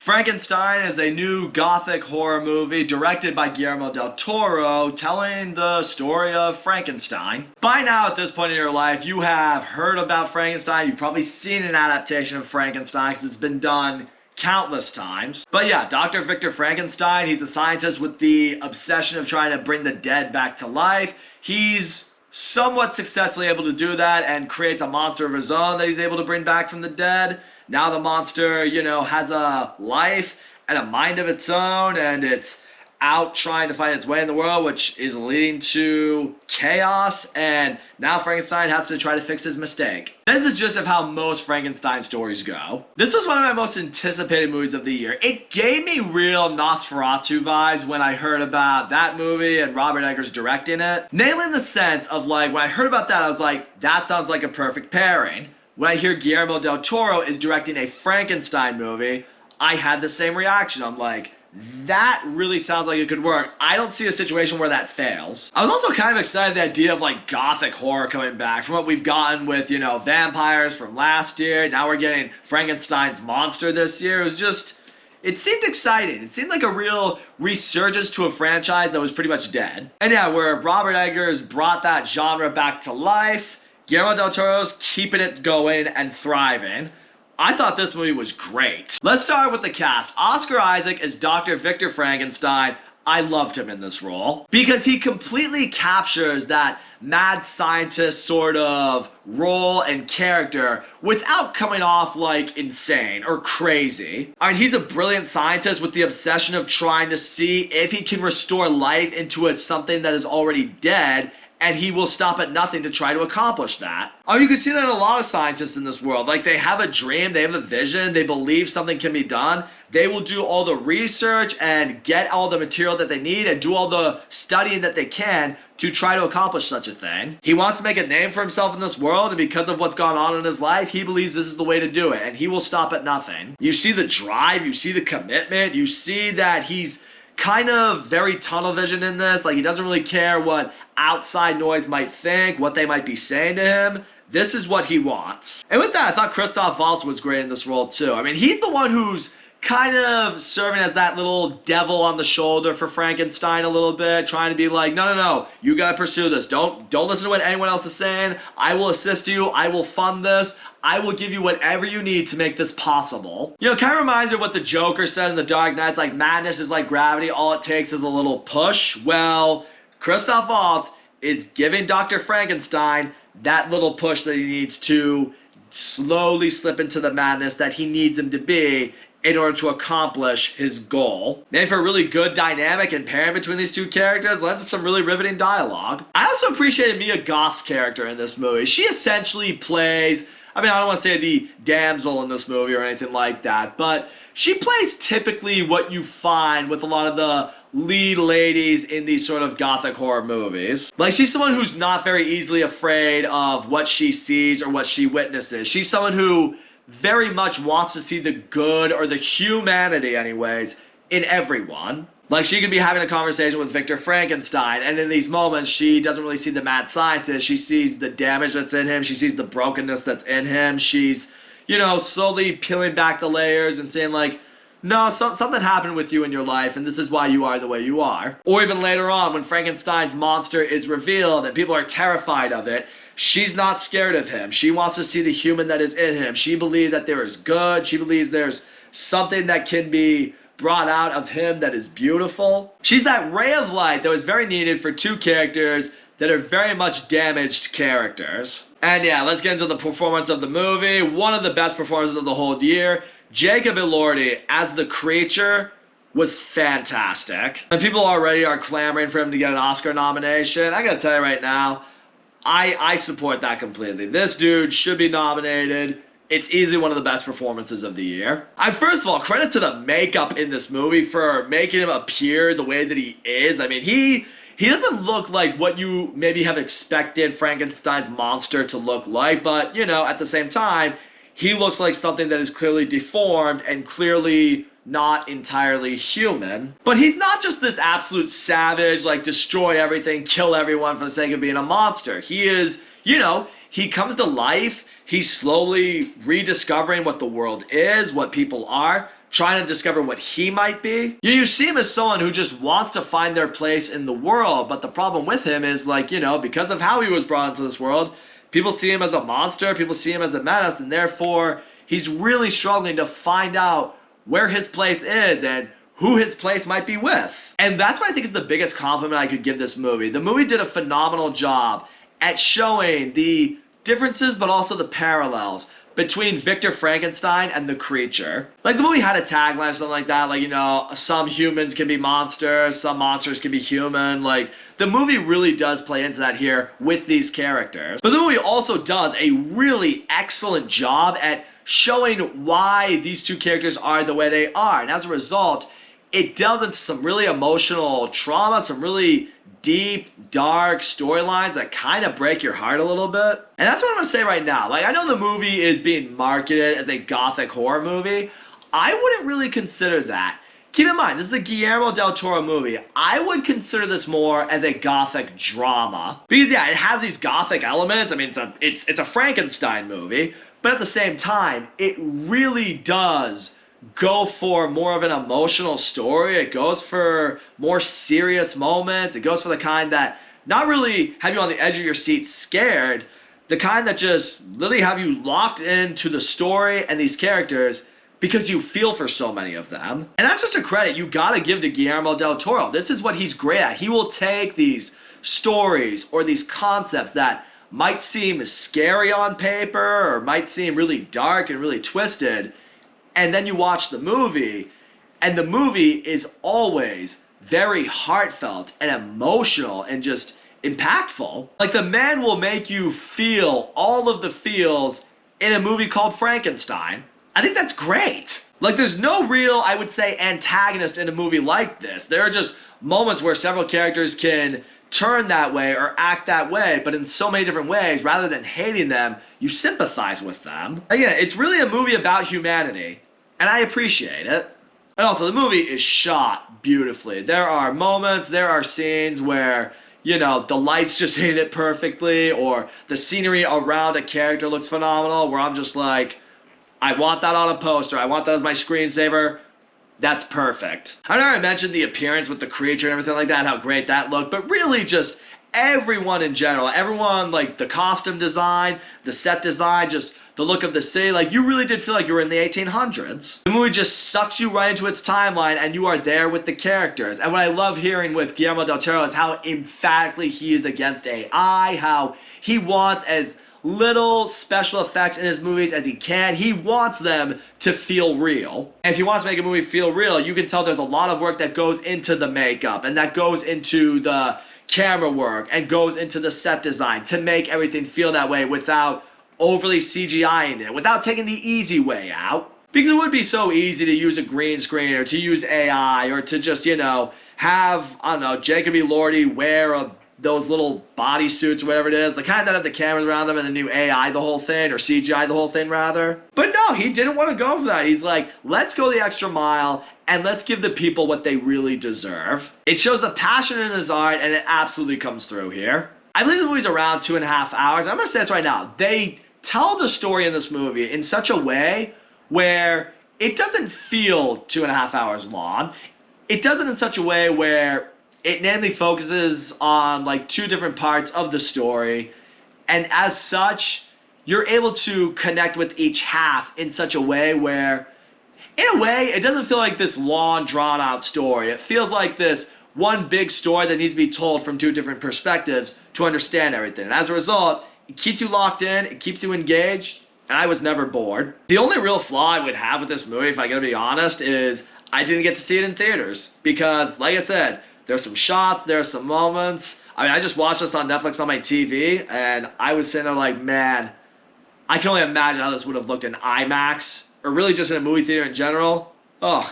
Frankenstein is a new gothic horror movie directed by Guillermo del Toro, telling the story of Frankenstein. By now, at this point in your life, you have heard about Frankenstein. You've probably seen an adaptation of Frankenstein because it's been done countless times. But yeah, Dr. Victor Frankenstein, he's a scientist with the obsession of trying to bring the dead back to life. He's somewhat successfully able to do that and creates a monster of his own that he's able to bring back from the dead. Now the monster, has a life and a mind of its own, and it's out trying to find its way in the world, which is leading to chaos, and now Frankenstein has to try to fix his mistake. This is just of how most Frankenstein stories go. This was one of my most anticipated movies of the year. It gave me real Nosferatu vibes when I heard about that movie and Robert Eggers directing it. Namely in the sense of when I heard about that, I was like, that sounds like a perfect pairing. When I hear Guillermo del Toro is directing a Frankenstein movie, I had the same reaction. I'm like, that really sounds like it could work. I don't see a situation where that fails. I was also kind of excited at the idea of gothic horror coming back from what we've gotten with, vampires from last year. Now we're getting Frankenstein's monster this year. It seemed exciting. It seemed like a real resurgence to a franchise that was pretty much dead. And yeah, where Robert Eggers brought that genre back to life, Guillermo del Toro's keeping it going and thriving. I thought this movie was great. Let's start with the cast. Oscar Isaac as Dr. Victor Frankenstein. I loved him in this role because he completely captures that mad scientist sort of role and character without coming off insane or crazy. I mean, he's a brilliant scientist with the obsession of trying to see if he can restore life into something that is already dead, and he will stop at nothing to try to accomplish that. Oh, you can see that in a lot of scientists in this world. They have a dream, they have a vision, they believe something can be done. They will do all the research and get all the material that they need and do all the studying that they can to try to accomplish such a thing. He wants to make a name for himself in this world, and because of what's gone on in his life, he believes this is the way to do it, and he will stop at nothing. You see the drive, you see the commitment, you see that he's kind of very tunnel vision in this. He doesn't really care what outside noise might think, what they might be saying to him. This is what he wants. And with that, I thought Christoph Waltz was great in this role too. I mean, he's the one who's kind of serving as that little devil on the shoulder for Frankenstein a little bit, trying to be like, no, you gotta pursue this. Don't listen to what anyone else is saying. I will assist you. I will fund this. I will give you whatever you need to make this possible. It kind of reminds me of what the Joker said in The Dark Knight. Madness is like gravity. All it takes is a little push. Well, Christoph Waltz is giving Dr. Frankenstein that little push that he needs to slowly slip into the madness that he needs him to be in order to accomplish his goal. Maybe for a really good dynamic and pairing between these two characters, led to some really riveting dialogue. I also appreciated Mia Goth's character in this movie. She essentially plays, I don't want to say the damsel in this movie or anything like that, but she plays typically what you find with a lot of the lead ladies in these sort of gothic horror movies. She's someone who's not very easily afraid of what she sees or what she witnesses. She's someone who very much wants to see the good, or the humanity anyways, in everyone. She could be having a conversation with Victor Frankenstein, and in these moments, she doesn't really see the mad scientist. She sees the damage that's in him. She sees the brokenness that's in him. She's, slowly peeling back the layers and saying no, something happened with you in your life, and this is why you are the way you are. Or even later on, when Frankenstein's monster is revealed and people are terrified of it, she's not scared of him. She wants to see the human that is in him. She believes that there is good. She believes there's something that can be brought out of him that is beautiful. She's that ray of light that was very needed for two characters that are very much damaged characters. And yeah, let's get into the performance of the movie. One of the best performances of the whole year. Jacob Elordi as the creature was fantastic. And people already are clamoring for him to get an Oscar nomination. I gotta tell you right now, I support that completely. This dude should be nominated. It's easily one of the best performances of the year. First of all, credit to the makeup in this movie for making him appear the way that he is. I mean, he doesn't look like what you maybe have expected Frankenstein's monster to look like, but, at the same time, he looks like something that is clearly deformed and clearly not entirely human. But he's not just this absolute savage, destroy everything, kill everyone for the sake of being a monster. He is, he comes to life. He's slowly rediscovering what the world is, what people are, trying to discover what he might be. You see him as someone who just wants to find their place in the world, but the problem with him is, like, you know, because of how he was brought into this world, people see him as a monster, people see him as a menace, and therefore he's really struggling to find out where his place is and who his place might be with. And that's what I think is the biggest compliment I could give this movie. The movie did a phenomenal job at showing the differences but also the parallels between Victor Frankenstein and the creature. Like, the movie had a tagline or something like that, like, you know, some humans can be monsters, some monsters can be human. Like, the movie really does play into that here with these characters. But the movie also does a really excellent job at showing why these two characters are the way they are. And as a result, it delves into some really emotional trauma, some really deep, dark storylines that kind of break your heart a little bit. And that's what I'm gonna say right now. Like, I know the movie is being marketed as a gothic horror movie. I wouldn't really consider that. Keep in mind, this is a Guillermo del Toro movie. I would consider this more as a gothic drama. Because yeah, it has these gothic elements. I mean, it's a Frankenstein movie, but at the same time, it really does go for more of an emotional story. It goes for more serious moments. It goes for the kind that not really have you on the edge of your seat scared, the kind that just literally have you locked into the story and these characters because you feel for so many of them. And that's just a credit you gotta give to Guillermo del Toro. This is what he's great at. He will take these stories or these concepts that might seem scary on paper or might seem really dark and really twisted, and then you watch the movie, and the movie is always very heartfelt and emotional and just impactful. Like, the man will make you feel all of the feels in a movie called Frankenstein. I think that's great. Like, there's no real, I would say, antagonist in a movie like this. There are just moments where several characters can turn that way or act that way, but in so many different ways. Rather than hating them, you sympathize with them. Again, it's really a movie about humanity, and I appreciate it. And also, the movie is shot beautifully. There are moments, there are scenes where, you know, the lights just hit it perfectly, or the scenery around a character looks phenomenal, where I'm just like, I want that on a poster, I want that as my screensaver. That's perfect. I know I mentioned the appearance with the creature and everything like that, how great that looked, but really just everyone in general, everyone, like the costume design, the set design, just the look of the city, like, you really did feel like you were in the 1800s. The movie just sucks you right into its timeline and you are there with the characters. And what I love hearing with Guillermo del Toro is how emphatically he is against AI, how he wants as little special effects in his movies as he can. He wants them to feel real. And if he wants to make a movie feel real, you can tell there's a lot of work that goes into the makeup and that goes into the camera work and goes into the set design to make everything feel that way without overly CGIing it, without taking the easy way out. Because it would be so easy to use a green screen or to use AI or to just, you know, have, I don't know, Jacob Elordi wear those little bodysuits or whatever it is, the kind that have the cameras around them and the new AI the whole thing, or CGI the whole thing rather. But no, he didn't want to go for that. He's like, let's go the extra mile and let's give the people what they really deserve. It shows the passion in his art and it absolutely comes through here. I believe the movie's around 2.5 hours. I'm gonna say this right now. They tell the story in this movie in such a way where it doesn't feel 2.5 hours long. It does it in such a way where it mainly focuses on like two different parts of the story, and as such, you're able to connect with each half in such a way where, in a way, it doesn't feel like this long, drawn-out story. It feels like this one big story that needs to be told from two different perspectives to understand everything. And as a result, it keeps you locked in, it keeps you engaged, and I was never bored. The only real flaw I would have with this movie, if I gotta be honest, is I didn't get to see it in theaters. Because, like I said, there's some shots, there's some moments. I mean, I just watched this on Netflix on my TV, and I was sitting there like, man, I can only imagine how this would have looked in IMAX, or really just in a movie theater in general. Ugh,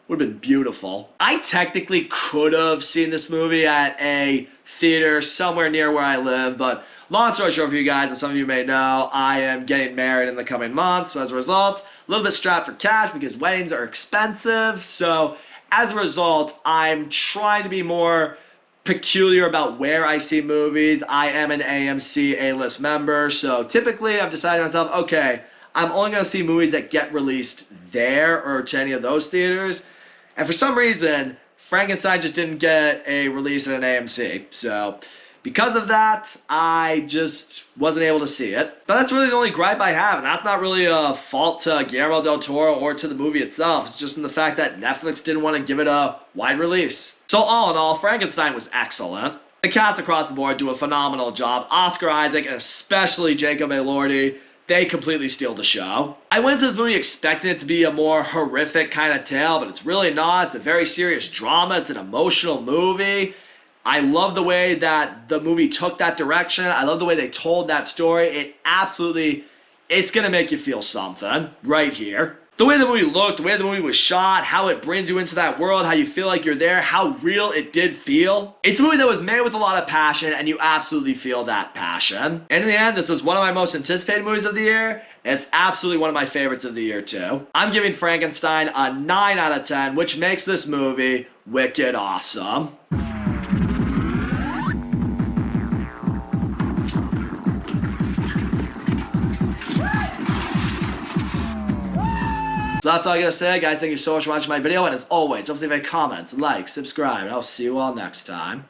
would have been beautiful. I technically could have seen this movie at a theater somewhere near where I live, but long story short for you guys, and some of you may know, I am getting married in the coming months, so as a result, a little bit strapped for cash because weddings are expensive, so as a result, I'm trying to be more peculiar about where I see movies. I am an AMC A-list member, so typically I've decided to myself, okay, I'm only going to see movies that get released there or to any of those theaters. And for some reason, Frankenstein just didn't get a release at an AMC. So because of that, I just wasn't able to see it. But that's really the only gripe I have, and that's not really a fault to Guillermo del Toro or to the movie itself. It's just in the fact that Netflix didn't want to give it a wide release. So all in all, Frankenstein was excellent. The cast across the board do a phenomenal job. Oscar Isaac and especially Jacob Elordi, they completely steal the show. I went into this movie expecting it to be a more horrific kind of tale, but it's really not. It's a very serious drama. It's an emotional movie. I love the way that the movie took that direction. I love the way they told that story. It's gonna make you feel something right here. The way the movie looked, the way the movie was shot, how it brings you into that world, how you feel like you're there, how real it did feel. It's a movie that was made with a lot of passion, and you absolutely feel that passion. And in the end, this was one of my most anticipated movies of the year, and it's absolutely one of my favorites of the year too. I'm giving Frankenstein a 9 out of 10, which makes this movie wicked awesome. So that's all I gotta say, guys. Thank you so much for watching my video, and as always, don't forget to leave a comment, like, subscribe, and I'll see you all next time.